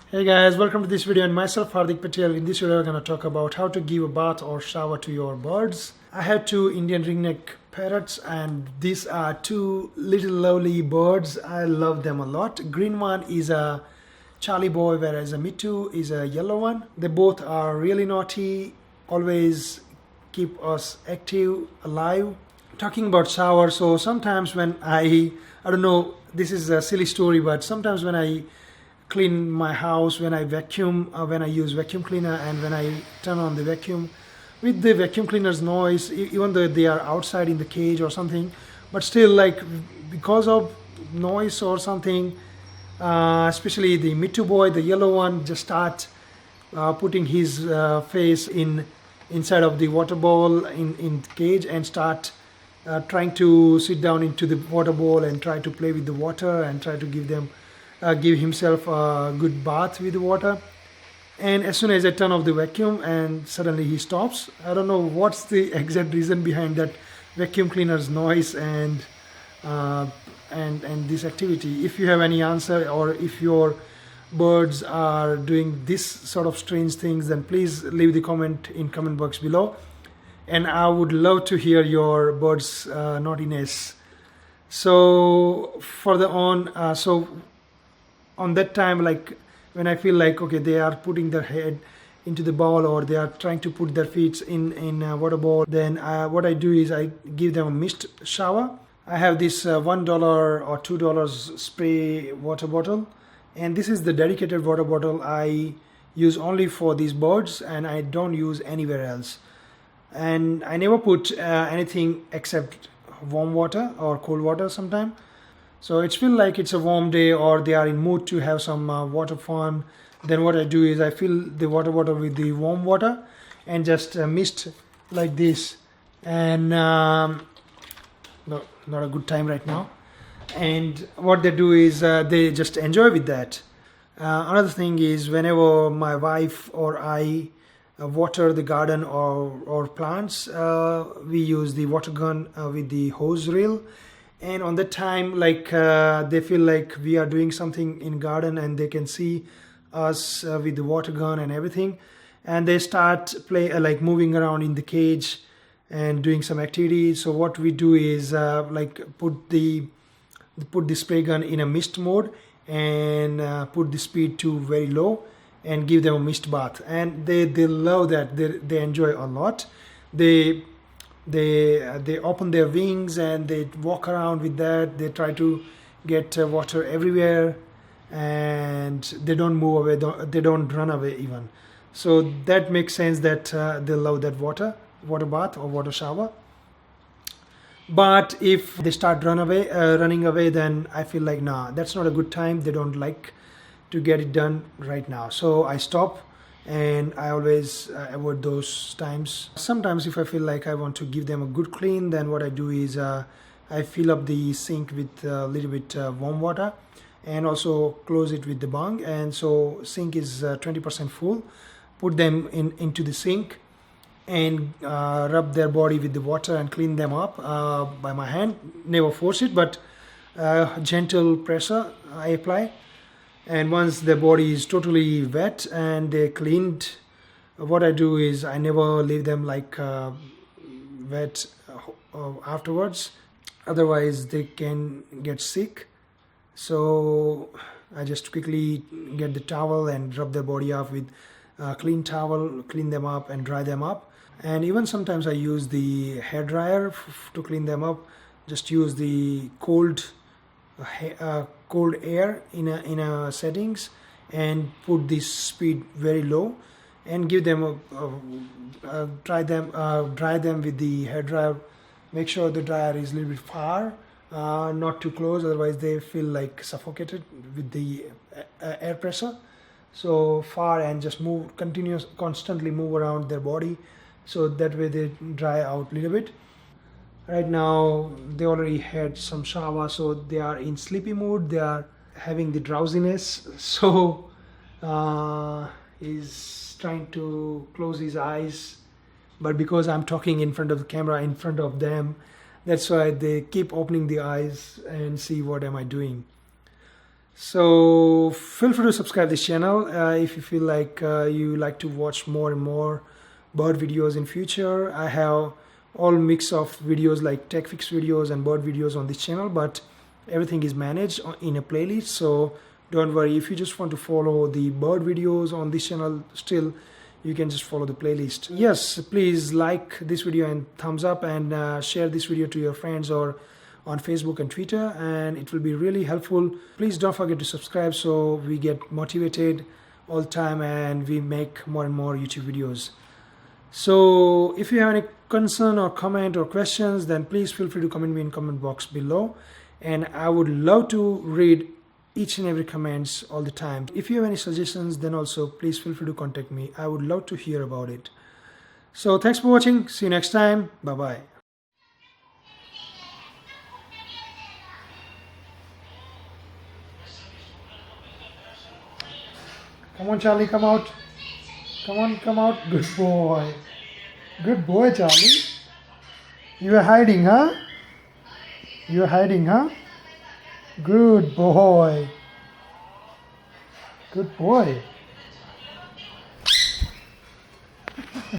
Hey guys, welcome to this video and myself Hardik Patel. In this video we're going to talk about how to give a bath or shower to your birds. I have two Indian ringneck parrots and these are two little lovely birds. I love them a lot. Green one is a Charlie boy whereas a Mitu is a yellow one. They both are really naughty, always keep us active, alive. Talking about shower, so sometimes when I don't know, this is a silly story, but sometimes when I clean my house, when I vacuum, when I use vacuum cleaner and when I turn on the vacuum, with the vacuum cleaner's noise, even though they are outside in the cage or something, but still like because of noise or something, especially the Mitu boy, the yellow one, just start putting his face inside of the water bowl in the cage and start trying to sit down into the water bowl and try to play with the water and try to give himself a good bath with the water. And as soon as I turn off the vacuum and suddenly he stops. I don't know what's the exact reason behind that vacuum cleaner's noise and this activity. If you have any answer or if your birds are doing this sort of strange things, then please leave the comment in comment box below. And I would love to hear your birds' naughtiness. So further on, so on that time, like when I feel like okay, they are putting their head into the bowl or they are trying to put their feet in a water bowl, then what I do is I give them a mist shower. I have this $1 or $2 spray water bottle, and this is the dedicated water bottle I use only for these birds and I don't use anywhere else. And I never put anything except warm water or cold water sometime. So it's feel like it's a warm day or they are in mood to have some water fun. Then what I do is I fill the water bottle with the warm water and just mist like this. And no, not a good time right now. And what they do is they just enjoy with that. Another thing is whenever my wife or I water the garden or plants, we use the water gun with the hose reel. And on that time, like they feel like we are doing something in garden and they can see us with the water gun and everything, and they start like moving around in the cage and doing some activities. So what we do is like put the spray gun in a mist mode and put the speed to very low and give them a mist bath, and they love that. They enjoy a lot. They open their wings and they walk around with that. They try to get water everywhere and they don't move away, they don't run away even. So that makes sense that they love that water bath or water shower. But if they start running away, then I feel like nah, that's not a good time. They don't like to get it done right now. So I stop and I always avoid those times. Sometimes if I feel like I want to give them a good clean, then what I do is I fill up the sink with a little bit warm water and also close it with the bung. And so sink is 20% full. Put them into the sink and rub their body with the water and clean them up by my hand. Never force it, but gentle pressure I apply. And once their body is totally wet and they're cleaned, what I do is I never leave them like wet afterwards. Otherwise they can get sick. So I just quickly get the towel and rub their body off with a clean towel, clean them up and dry them up. And even sometimes I use the hair dryer to clean them up. Just use the cold air in a settings and put this speed very low and give them dry them with the hair dryer. Make sure the dryer is a little bit far, not too close, otherwise they feel like suffocated with the air pressure. So far, and just constantly move around their body, so that way they dry out a little bit. Right now they already had some shower, so they are in sleepy mood. They are having the drowsiness, so he's trying to close his eyes, but because I'm talking in front of the camera in front of them, that's why they keep opening the eyes and see what am I doing. So feel free to subscribe this channel if you feel like you like to watch more and more bird videos in future. I have all mix of videos like tech fix videos and bird videos on this channel, but everything is managed in a playlist, so don't worry. If you just want to follow the bird videos on this channel, still you can just follow the playlist. Yes, please like this video and thumbs up, and share this video to your friends or on Facebook and Twitter, and it will be really helpful. Please don't forget to subscribe so we get motivated all the time and we make more and more YouTube videos. So if you have any concern or comment or questions, then please feel free to comment me in comment box below, and I would love to read each and every comments all the time. If you have any suggestions, then also please feel free to contact me. I would love to hear about it. So thanks for watching. See you next time. Bye bye. Come on, Charlie, come out. Come on, come out. Good boy. Good boy, Charlie. You are hiding, huh? You are hiding, huh? Good boy. Good boy.